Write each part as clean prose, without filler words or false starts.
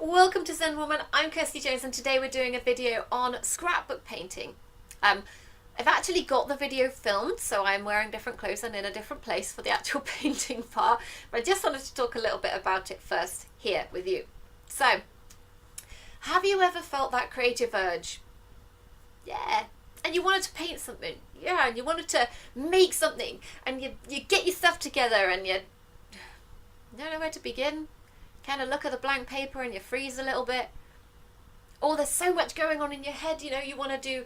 Welcome to Zen Woman. I'm Kirsty Jones and today we're doing a video on scrapbook painting. I've actually got the video filmed, so I'm wearing different clothes and in a different place for the actual painting part, but I just wanted to talk a little bit about it first here with you. So, have you ever felt that creative urge? Yeah. And you wanted to paint something? Yeah. And you wanted to make something and you get your stuff together and you don't know where to begin? Kind of look at the blank paper and you freeze a little bit. Or there's so much going on in your head, you know, you want to do,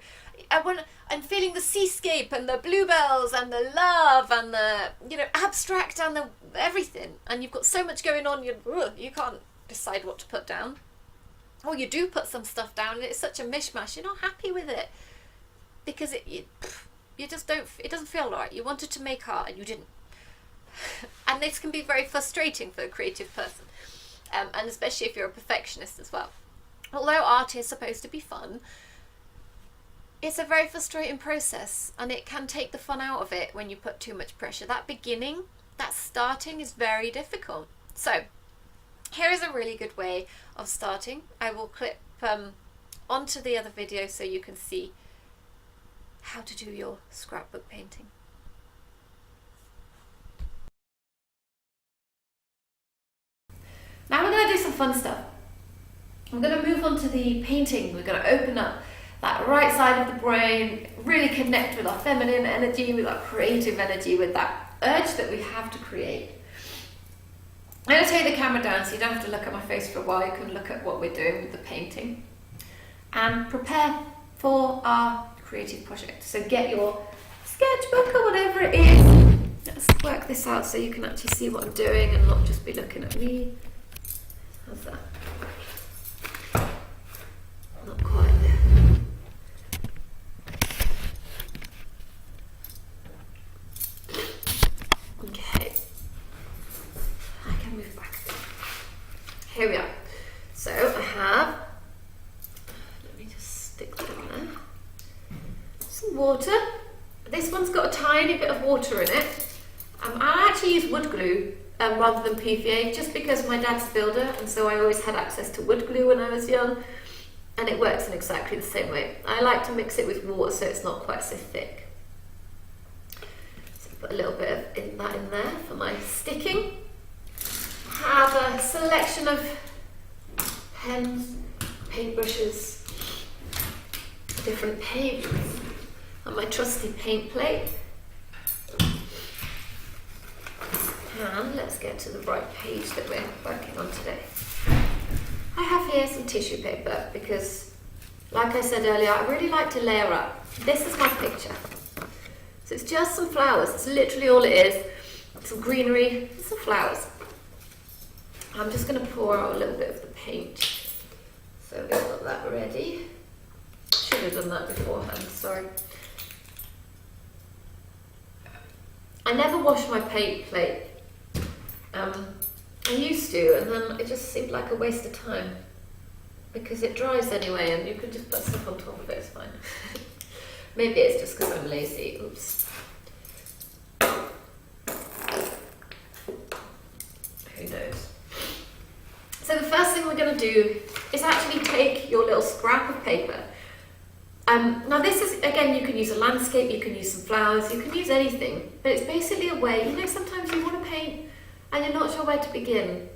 I'm feeling the seascape and the bluebells and the love and the, you know, abstract and the everything. And you've got so much going on, you can't decide what to put down. Or you do put some stuff down and it's such a mishmash, you're not happy with it. Because you just don't, it doesn't feel right. You wanted to make art and you didn't. And this can be very frustrating for a creative person. And especially if you're a perfectionist as well. Although art is supposed to be fun, it's a very frustrating process and it can take the fun out of it when you put too much pressure. That beginning, that starting is very difficult. So here is a really good way of starting. I will clip onto the other video so you can see how to do your scrapbook painting. Now we're going to do some fun stuff. I'm going to move on to the painting. We're going to open up that right side of the brain, really connect with our feminine energy, with our creative energy, with that urge that we have to create. I'm going to take the camera down so you don't have to look at my face for a while. You can look at what we're doing with the painting and prepare for our creative project. So get your sketchbook or whatever it is. Let's work this out so you can actually see what I'm doing and not just be looking at me. How's that? Not quite there. Okay. I can move back. Here we are. So I have, let me just stick that in there. Some water. This one's got a tiny bit of water in it. I actually use wood glue rather than PVA, just because my dad's a builder and so I always had access to wood glue when I was young, and it works in exactly the same way. I like to mix it with water so it's not quite so thick. So put a little bit of that in there for my sticking. Have a selection of pens, paintbrushes, different paints, and my trusty paint plate. And let's get to the right page that we're working on today. I have here some tissue paper because, like I said earlier, I really like to layer up. This is my picture. So it's just some flowers. It's literally all it is. Some greenery, some flowers. I'm just going to pour out a little bit of the paint. So we've got that ready. Should have done that beforehand, sorry. I never wash my paint plate. I used to, and then it just seemed like a waste of time because it dries anyway and you can just put stuff on top of it, it's fine. Maybe it's just because I'm lazy, oops. Who knows? So the first thing we're going to do is actually take your little scrap of paper. Now this is, again, you can use a landscape, you can use some flowers, you can use anything, but it's basically a way, you know, sometimes you want to paint and you're not sure where to begin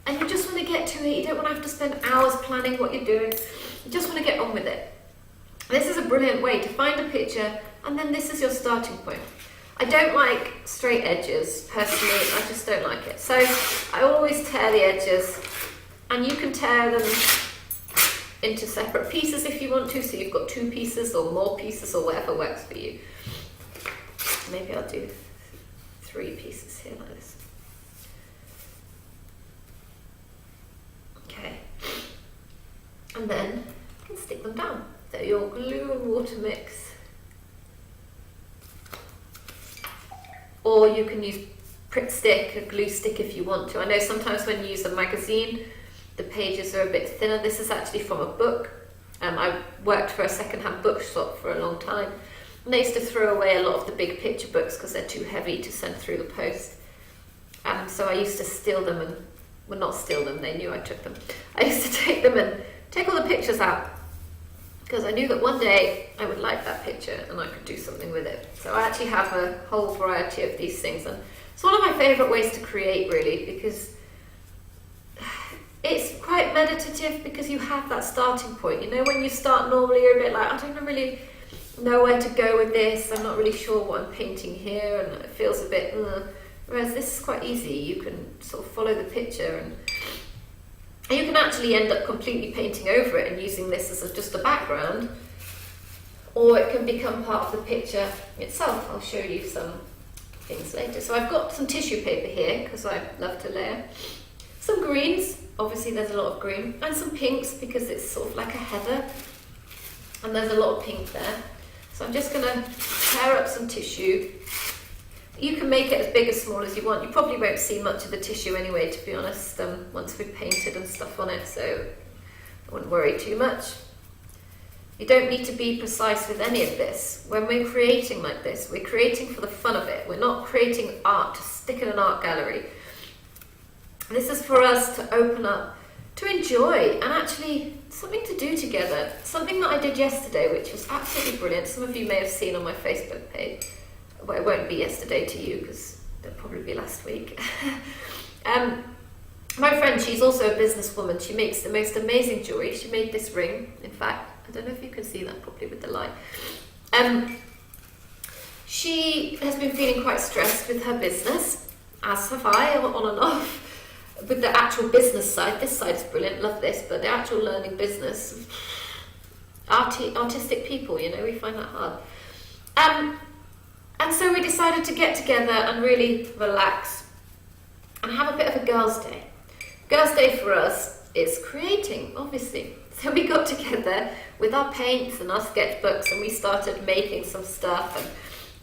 and you just want to get to it. You don't want to have to spend hours planning what you're doing, you just want to get on with it. This is a brilliant way to find a picture and then this is your starting point. I don't like straight edges personally, I just don't like it, so I always tear the edges, and you can tear them into separate pieces if you want to, so you've got 2 pieces or more pieces or whatever works for you. Maybe I'll do 3 pieces here like this. Okay, and then you can stick them down. So your glue and water mix, or you can use Pritt stick, a glue stick if you want to. I know sometimes when you use a magazine the pages are a bit thinner. This is actually from a book. I worked for a second-hand bookshop for a long time and they used to throw away a lot of the big picture books because they're too heavy to send through the post. So I used to steal them and well, not steal them, they knew I took them. I used to take them and take all the pictures out because I knew that one day I would like that picture and I could do something with it. So I actually have a whole variety of these things, and it's one of my favourite ways to create, really, because it's quite meditative because you have that starting point. You know, when you start normally you're a bit like, I don't really know where to go with this, I'm not really sure what I'm painting here, and it feels a bit whereas this is quite easy. You can sort of follow the picture, and you can actually end up completely painting over it and using this as just a background, or it can become part of the picture itself. I'll show you some things later. So I've got some tissue paper here because I love to layer. Some greens, obviously there's a lot of green, and some pinks because it's sort of like a heather, and there's a lot of pink there. So I'm just going to tear up some tissue. You can make it as big or small as you want. You probably won't see much of the tissue anyway, to be honest, once we've painted and stuff on it, so I wouldn't worry too much. You don't need to be precise with any of this. When we're creating like this, we're creating for the fun of it. We're not creating art to stick in an art gallery. This is for us to open up, to enjoy, and actually something to do together. Something that I did yesterday, which was absolutely brilliant. Some of you may have seen on my Facebook page. Well, it won't be yesterday to you because it'll probably be last week. My friend, she's also a businesswoman. She makes the most amazing jewelry. She made this ring, in fact. I don't know if you can see that properly with the light. She has been feeling quite stressed with her business, as have I, on and off. With the actual business side, this side is brilliant, love this, but the actual learning business, artistic people, you know, we find that hard. And so we decided to get together and really relax and have a bit of a girls' day. Girls' day for us is creating, obviously. So we got together with our paints and our sketchbooks and we started making some stuff. And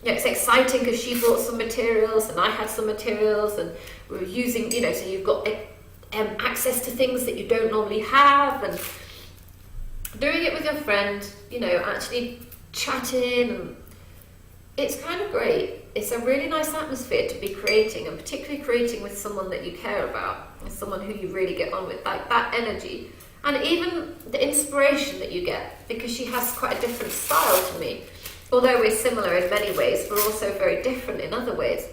you know, it's exciting because she brought some materials and I had some materials, and we were using, you know, so you've got access to things that you don't normally have, and doing it with your friend, you know, actually chatting, and it's kind of great. It's a really nice atmosphere to be creating, and particularly creating with someone that you care about, and someone who you really get on with, like that energy. And even the inspiration that you get, because she has quite a different style to me. Although we're similar in many ways, we're also very different in other ways.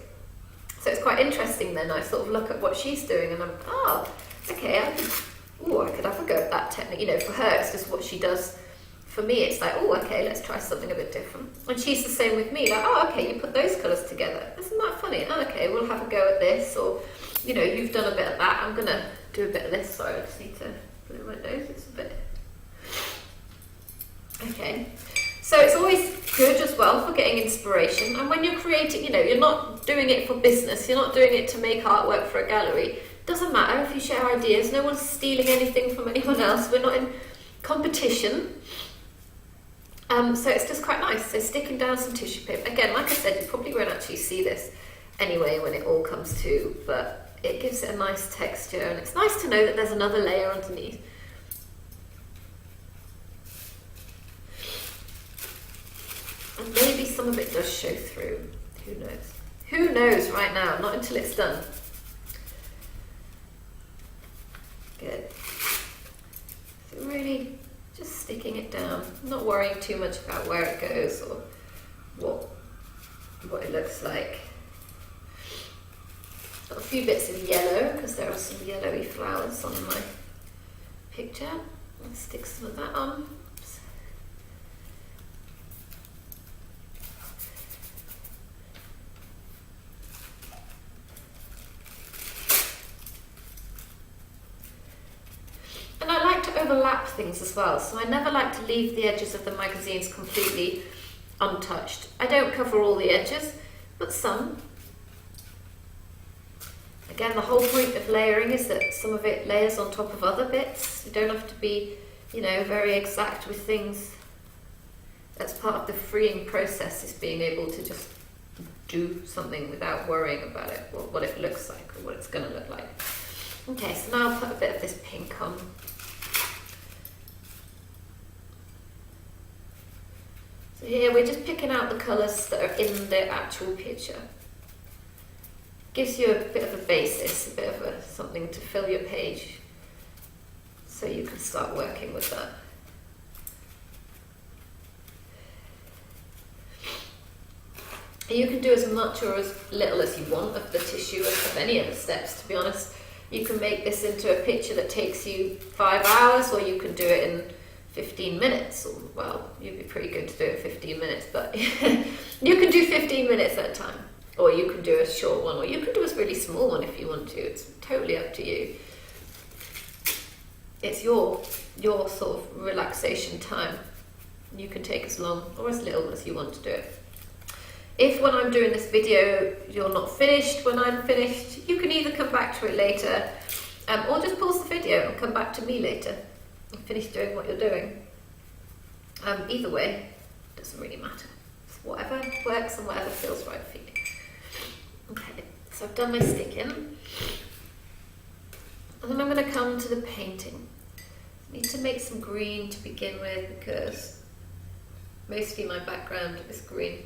So it's quite interesting then, I sort of look at what she's doing and I'm, oh, okay, I could have a go at that technique. You know, for her, it's just what she does. For me, it's like, oh, okay, let's try something a bit different. And she's the same with me, like, oh, okay, you put those colours together. Isn't that funny? Oh, okay, we'll have a go at this. Or, you know, you've done a bit of that, I'm going to do a bit of this. Sorry, I just need to put it in my nose, it's a bit... Okay. So it's always good as well for getting inspiration. And when you're creating, you know, you're not doing it for business, you're not doing it to make artwork for a gallery. It doesn't matter if you share ideas, no one's stealing anything from anyone else, we're not in competition. So it's just quite nice. So sticking down some tissue paper. Again, like I said, you probably won't actually see this anyway when it all comes to, but it gives it a nice texture, and it's nice to know that there's another layer underneath. And maybe some of it does show through. Who knows? Who knows right now? Not until it's done. Good. So really just sticking it down. Not worrying too much about where it goes or what it looks like. Got a few bits of yellow because there are some yellowy flowers on my picture. Let's stick some of that on. And I like to overlap things as well, so I never like to leave the edges of the magazines completely untouched. I don't cover all the edges, but some. Again, the whole point of layering is that some of it layers on top of other bits. You don't have to be, you know, very exact with things. That's part of the freeing process, is being able to just do something without worrying about it, or what it looks like, or what it's going to look like. Okay, so now I'll put a bit of this pink on. So here we're just picking out the colours that are in the actual picture. gives you a bit of a basis, a bit of something to fill your page, so you can start working with that. You can do as much or as little as you want of the tissue of any of the steps, to be honest. You can make this into a picture that takes you 5 hours, or you can do it in 15 minutes. Or, well, you'd be pretty good to do it in 15 minutes, but you can do 15 minutes at a time. Or you can do a short one, or you can do a really small one if you want to. It's totally up to you. It's your sort of relaxation time. You can take as long or as little as you want to do it. If when I'm doing this video you're not finished when I'm finished, you can either come back to it later or just pause the video and come back to me later and finish doing what you're doing. Either way, doesn't really matter. It's whatever works and whatever feels right for you. Okay, so I've done my sticking. And then I'm going to come to the painting. I need to make some green to begin with because mostly my background is green.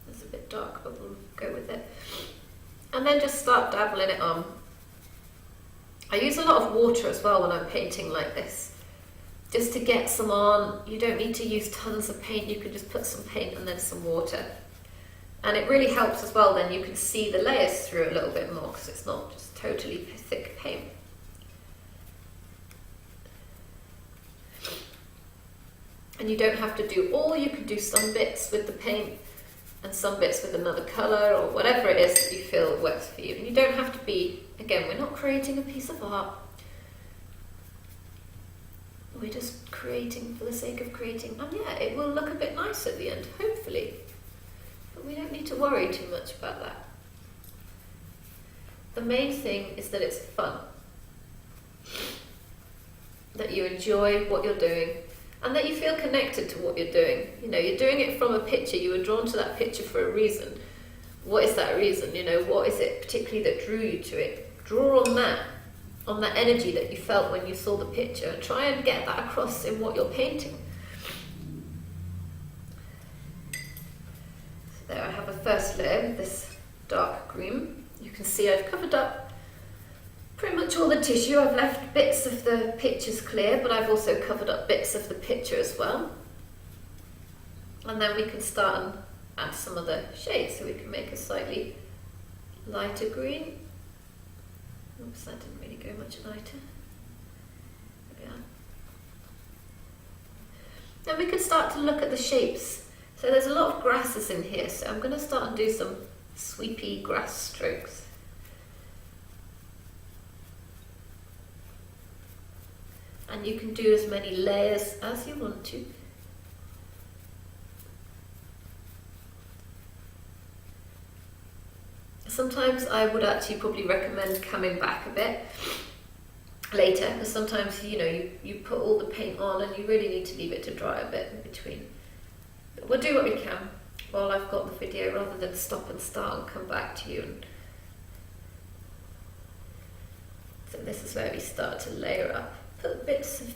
It's a bit dark, but we'll go with it. And then just start dabbling it on. I use a lot of water as well when I'm painting like this, just to get some on. You don't need to use tons of paint, you can just put some paint and then some water. And it really helps as well, then you can see the layers through a little bit more because it's not just totally thick paint. And you don't have to do all, you can do some bits with the paint and some bits with another colour or whatever it is that you feel works for you. And you don't have to be, again, we're not creating a piece of art. We're just creating for the sake of creating. And yeah, it will look a bit nice at the end, hopefully. But we don't need to worry too much about that. The main thing is that it's fun. That you enjoy what you're doing. And that you feel connected to what you're doing. You know, you're doing it from a picture. You were drawn to that picture for a reason. What is that reason? You know, what is it particularly that drew you to it? Draw on that energy that you felt when you saw the picture, and try and get that across in what you're painting. So there I have a first layer, this dark green. You can see I've covered up pretty much all the tissue. I've left bits of the pictures clear, but I've also covered up bits of the picture as well. And then we can start and add some of the shades, so we can make a slightly lighter green. Oops, that didn't really go much lighter. There we are. Then we can start to look at the shapes. So there's a lot of grasses in here, so I'm going to start and do some sweepy grass strokes. And you can do as many layers as you want to. Sometimes I would actually probably recommend coming back a bit later, because sometimes, you know, you put all the paint on and you really need to leave it to dry a bit in between. But we'll do what we can while I've got the video, rather than stop and start and come back to you. And so this is where we start to layer up. Put bits of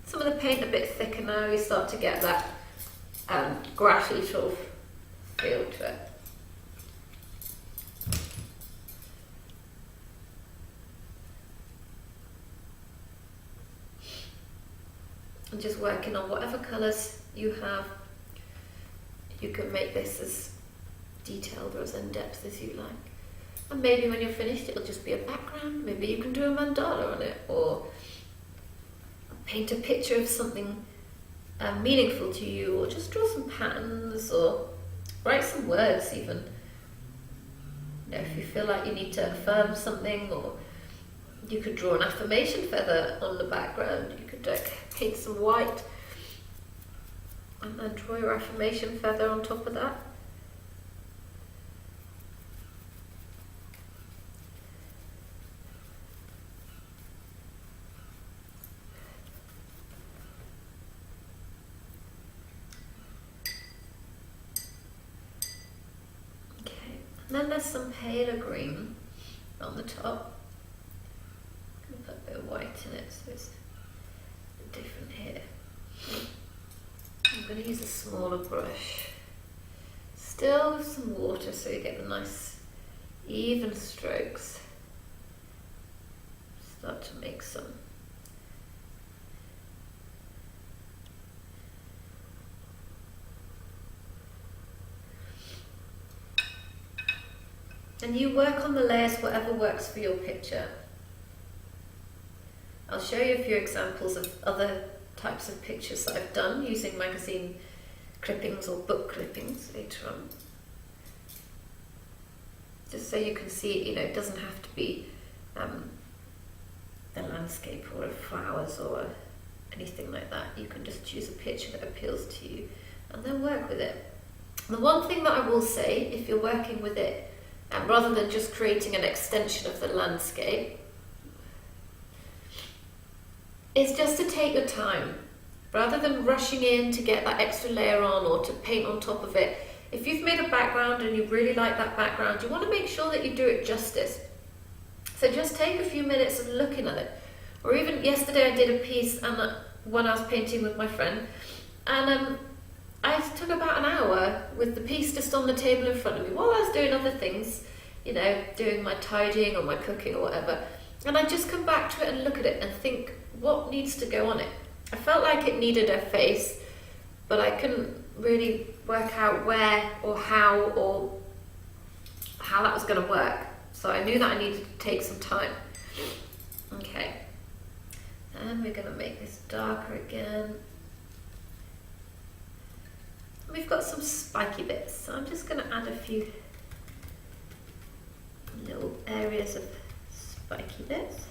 some of the paint a bit thicker now. You start to get that grassy sort of feel to it. And just working on whatever colours you have. You can make this as detailed or as in-depth as you like. And maybe when you're finished it'll just be a background. Maybe you can do a mandala on it, or paint a picture of something meaningful to you, or just draw some patterns, or write some words even. You know, if you feel like you need to affirm something, or you could draw an affirmation feather on the background. You could paint some white and then draw your affirmation feather on top of that. And then there's some paler green on the top. I'm going to put a bit of white in it so it's different here. I'm going to use a smaller brush, still with some water so you get the nice even strokes. Start to make some. And you work on the layers, whatever works for your picture. I'll show you a few examples of other types of pictures that I've done using magazine clippings or book clippings later on. Just so you can see, you know, it doesn't have to be a landscape or a flowers or anything like that. You can just choose a picture that appeals to you and then work with it. The one thing that I will say, if you're working with it, rather than just creating an extension of the landscape, is just to take your time. Rather than rushing in to get that extra layer on or to paint on top of it, if you've made a background and you really like that background, you want to make sure that you do it justice. So just take a few minutes of looking at it. Or even yesterday I did a piece when I was painting with my friend, and I took about an hour with the piece just on the table in front of me while I was doing other things, you know, doing my tidying or my cooking or whatever. And I just come back to it and look at it and think, what needs to go on it? I felt like it needed a face, but I couldn't really work out where or how that was going to work. So I knew that I needed to take some time. Okay. And we're going to make this darker again. We've got some spiky bits, so I'm just going to add a few little areas of spiky bits.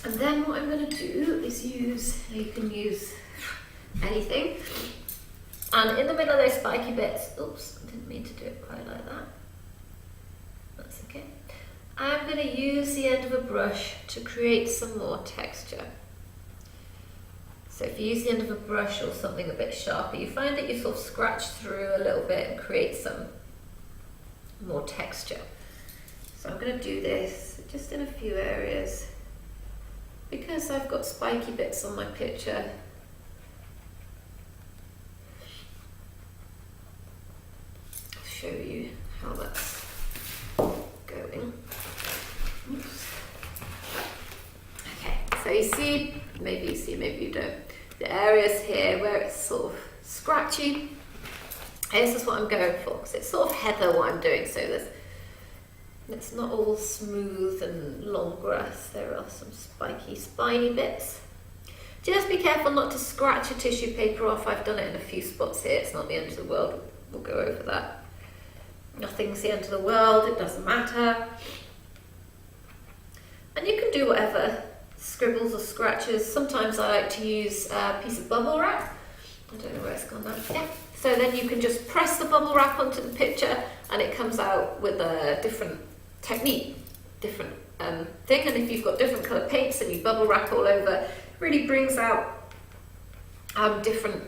And then what I'm going to do is you can use anything, and in the middle of those spiky bits, oops, I didn't mean to do it quite like that, that's okay, I'm going to use the end of a brush to create some more texture. So if you use the end of a brush or something a bit sharper, you find that you sort of scratch through a little bit and create some more texture. So I'm going to do this just in a few areas. Because I've got spiky bits on my picture, I'll show you how that's going. Oops. Okay, so you see, maybe you don't, the areas here where it's sort of scratchy. This is what I'm going for, because it's sort of heather what I'm doing, so it's not all smooth and long grass. There are some spiky, spiny bits. Just be careful not to scratch your tissue paper off. I've done it in a few spots here. It's not the end of the world. We'll go over that. Nothing's the end of the world. It doesn't matter. And you can do whatever, scribbles or scratches. Sometimes I like to use a piece of bubble wrap. I don't know where it's gone now. Yeah. So then you can just press the bubble wrap onto the picture and it comes out with a different technique, different thing, and if you've got different colour paints and you bubble wrap all over, it really brings out different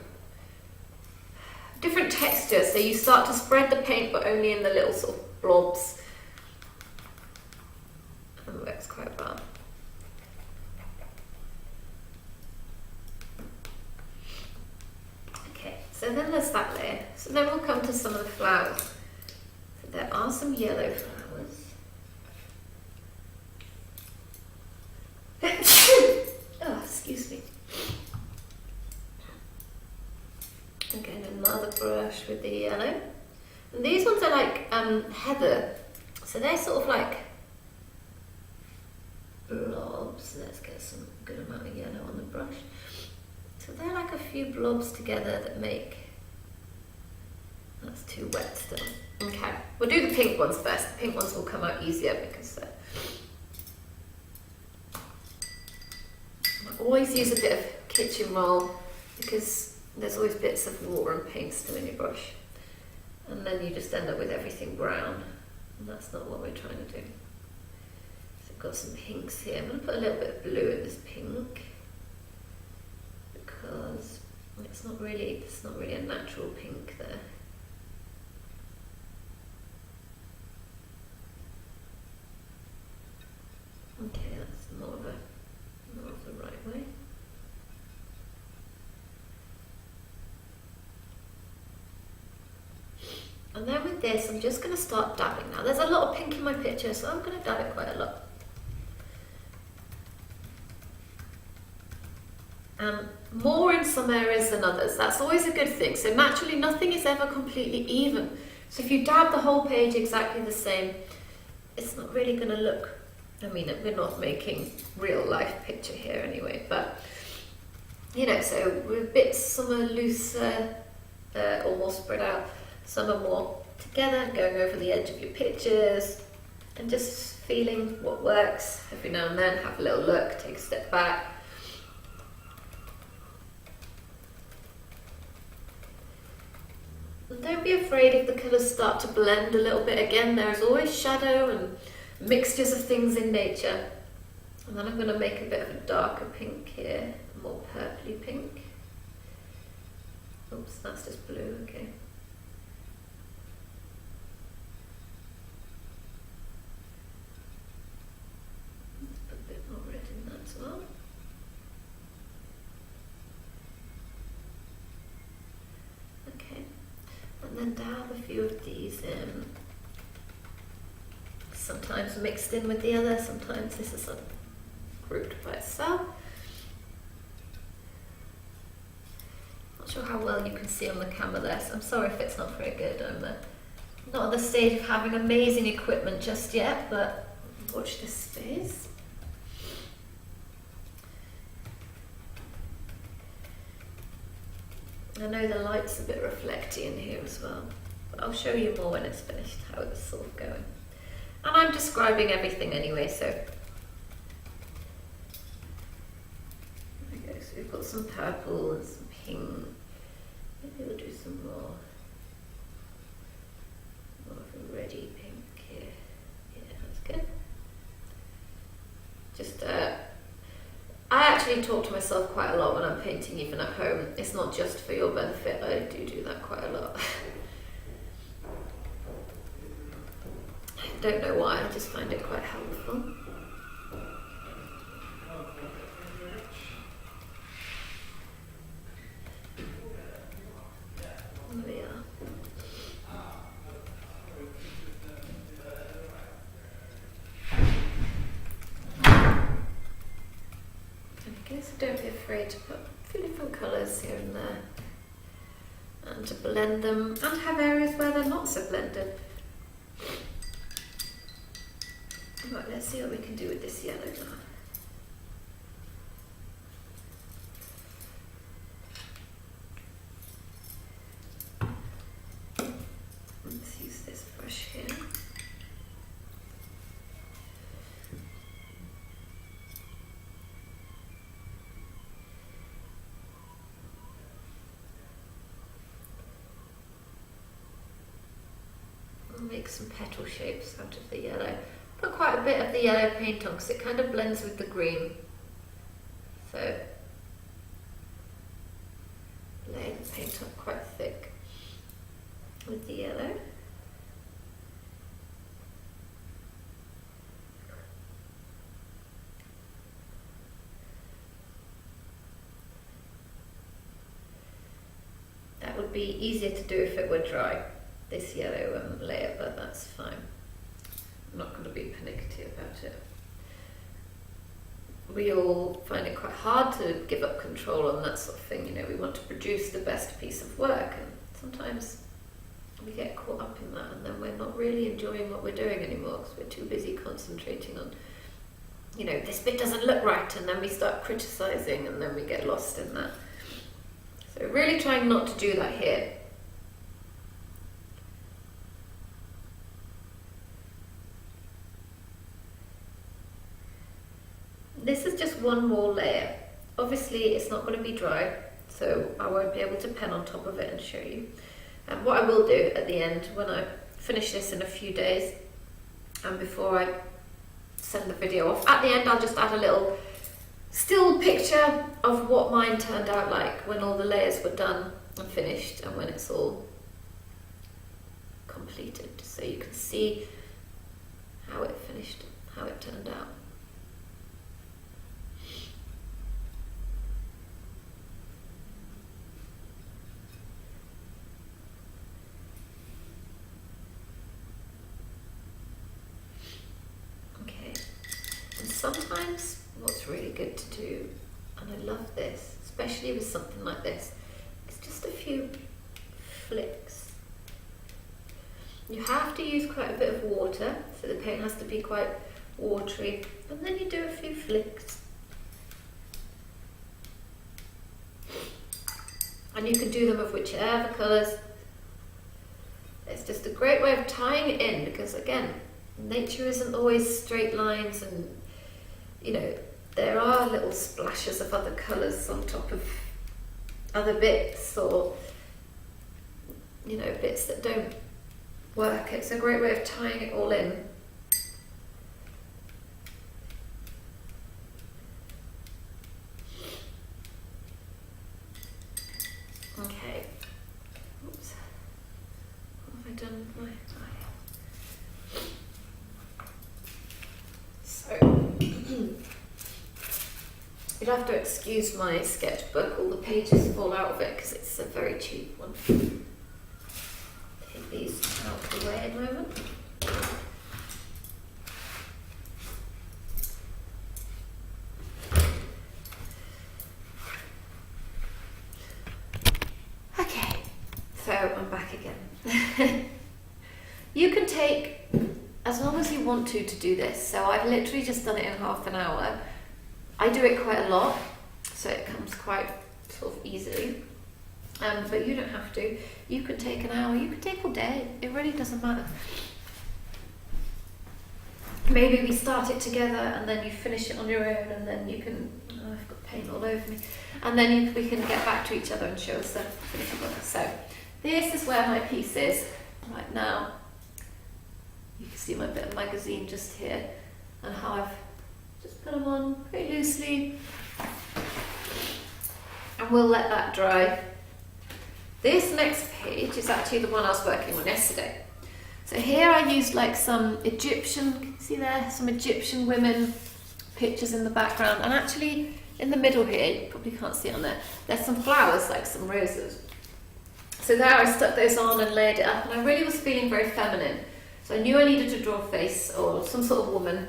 textures. So you start to spread the paint but only in the little sort of blobs, and it works quite well. Okay, so then there's that layer. So then we'll come to some of the flowers. So there are some yellow flowers. Oh, excuse me. Again, another brush with the yellow. And these ones are like heather, so they're sort of like blobs. Let's get some good amount of yellow on the brush. So they're like a few blobs together that make. That's too wet still. Okay, we'll do the pink ones first. The pink ones will come out easier because I always use a bit of kitchen roll because there's always bits of water and paint still in your brush, and then you just end up with everything brown, and that's not what we're trying to do. So I've got some pinks here. I'm going to put a little bit of blue in this pink because it's not really a natural pink there. Okay, that's more of the right way. And then with this, I'm just going to start dabbing now. There's a lot of pink in my picture, so I'm going to dab it quite a lot. More in some areas than others. That's always a good thing. So naturally, nothing is ever completely even. So if you dab the whole page exactly the same, it's not really going to look, I mean, we're not making real life picture here anyway, but you know, so with bits, some are looser or more spread out, some are more together, going over the edge of your pictures, and just feeling what works. Every now and then, have a little look, take a step back. And don't be afraid if the colours start to blend a little bit. Again, there's always shadow and mixtures of things in nature. And then I'm going to make a bit of a darker pink here, a more purpley pink. Oops, that's just blue, okay. Let's put a bit more red in that as well. Okay, and then dab a few of these in. Sometimes mixed in with the other, sometimes this is grouped by itself. Not sure how well you can see on the camera there, so I'm sorry if it's not very good. I'm not at the stage of having amazing equipment just yet, but watch this space. I know the light's a bit reflecty in here as well, but I'll show you more when it's finished how it's sort of going. And I'm describing everything anyway, so there we go. So we've got some purple and some pink. Maybe we'll do some more of a reddy pink here. Yeah, that's good. Just I actually talk to myself quite a lot when I'm painting, even at home. It's not just for your benefit. I do that quite a lot. Don't know why, I just find it quite helpful. There we are. Okay, so don't be afraid to put a few different colours here and there, and to blend them, and have areas where they're not so blended. Right, let's see what we can do with this yellow now. Let's use this brush here. I'll make some petal shapes out of the yellow. Put quite a bit of the yellow paint on because it kind of blends with the green. So lay the paint up quite thick with the yellow. That would be easier to do if it were dry, this yellow layer, but that's fine. I'm not going to be pernickety about it. We all find it quite hard to give up control on that sort of thing. You know, we want to produce the best piece of work, and sometimes we get caught up in that, and then we're not really enjoying what we're doing anymore because we're too busy concentrating on, you know, this bit doesn't look right, and then we start criticizing, and then we get lost in that. So really trying not to do that here. This is just one more layer. Obviously it's not going to be dry, so I won't be able to pen on top of it and show you. And what I will do at the end, when I finish this in a few days, and before I send the video off. At the end I'll just add a little still picture of what mine turned out like when all the layers were done and finished and when it's all completed, so you can see how it finished, how it turned out. Okay, and sometimes what's really good to do, and I love this, especially with something like this, is just a few flicks. You have to use quite a bit of water, so the paint has to be quite watery, and then you do a few flicks. And you can do them of whichever colours. It's just a great way of tying it in, because again, nature isn't always straight lines, and you know, there are little splashes of other colours on top of other bits, or you know, bits that don't work. It's a great way of tying it all in. Okay. Oops. What have I done with my eye? So you'll have to excuse my sketchbook. All the pages fall out of it because it's a very cheap one. Take these out of the way a moment. Okay, so I'm back again. You can take as long as you want to do this. So I've literally just done it in half an hour. I do it quite a lot, so it comes quite sort of easily. But you don't have to. You could take an hour, you could take all day. It really doesn't matter. Maybe we start it together and then you finish it on your own, and then you can, oh, I've got paint all over me. And then we can get back to each other and show us the finished look. So this is where my piece is right now. You can see my bit of magazine just here, and how I've just put them on very loosely. And we'll let that dry. This next page is actually the one I was working on yesterday. So here I used like some Egyptian, can you see there, some Egyptian women pictures in the background, and actually in the middle here, you probably can't see it on there, there's some flowers, like some roses. So there I stuck those on and laid it up, and I really was feeling very feminine. So I knew I needed to draw a face or some sort of woman.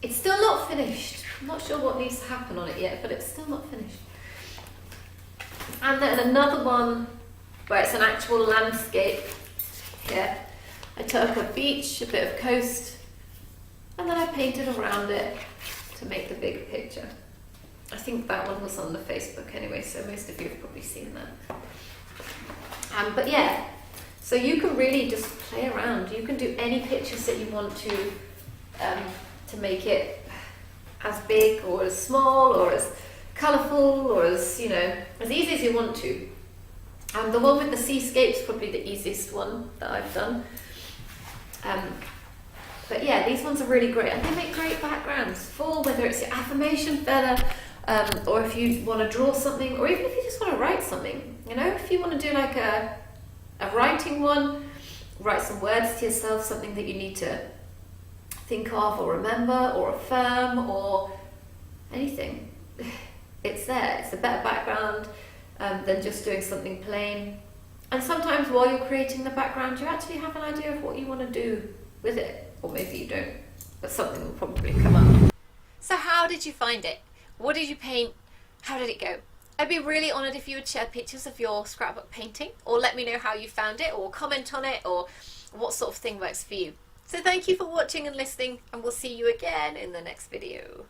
It's still not finished. I'm not sure what needs to happen on it yet, but it's still not finished. And then another one where it's an actual landscape here. I took a beach, a bit of coast, and then I painted around it to make the bigger picture. I think that one was on the Facebook anyway, so most of you have probably seen that. But yeah, so you can really just play around. You can do any pictures that you want to make it as big or as small or as colourful or as, you know, as easy as you want to. The one with the seascape is probably the easiest one that I've done. But yeah, these ones are really great, and they make great backgrounds for whether it's your affirmation feather, or if you want to draw something, or even if you just want to write something. You know, if you want to do like a writing one, write some words to yourself, something that you need to think of or remember or affirm or anything. It's there. It's a better background than just doing something plain. And sometimes while you're creating the background, you actually have an idea of what you want to do with it. Or maybe you don't, but something will probably come up. So how did you find it? What did you paint? How did it go? I'd be really honoured if you would share pictures of your scrapbook painting, or let me know how you found it, or comment on it, or what sort of thing works for you. So thank you for watching and listening, and we'll see you again in the next video.